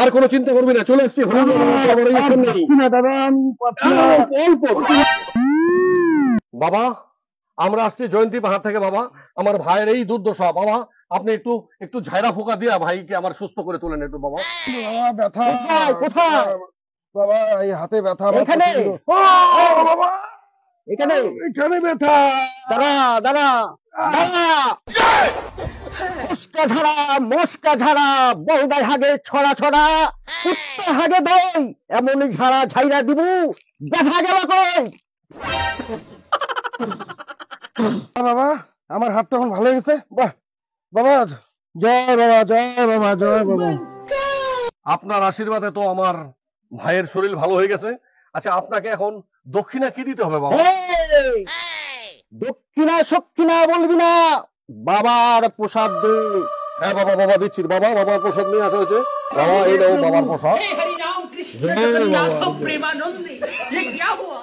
আর কোনো চিন্তা করবি না, চলে এসছি। বাবা আমরা আসছি জয়ন্তী পাহাড় থেকে। বাবা আমার ভাইয়ের এই দুর্দশা, বাবা আপনি একটু একটু ঝাইরা ফোকা দিয়া ভাইকে আমার সুস্থ করে তোলেন একটু। বাবা ব্যথা কোথায়? বাবা এই হাতে ব্যথা। এখানে বাবা এখানে এখানে ব্যথা। দাঁড়া দাঁড়া দাঁড়া। মস্কা ঝাড়া মস্কা ঝাড়া, বহুদাই হাগে ছড়া ছড়া, কুত্তা হাগে দই, এমনই ঝাড়া ঝাইরা দিব, ব্যথা গেল কই? বাবা আমার হাত তখন ভালো হয়ে গেছে। বাহ বাবা, জয় বাবা, জয় বাবা, জয় বাবা। আপনার আশীর্বাদে তো আমার ভাইয়ের শরীর ভালো হয়ে গেছে। আচ্ছা আপনাকে এখন দক্ষিণা কি দিতে হবে বাবা? দক্ষিণা সক্ষিণা বলবি না, বাবার প্রসাদ দে। হ্যাঁ বাবা, বাবা দিচ্ছি। বাবা বাবার প্রসাদ নিয়ে আসা হয়েছে। বাবা এই নাও বাবার প্রসাদ। हरि राम कृष्ण जगन्नाथ प्रेमानंदी, ये क्या हुआ?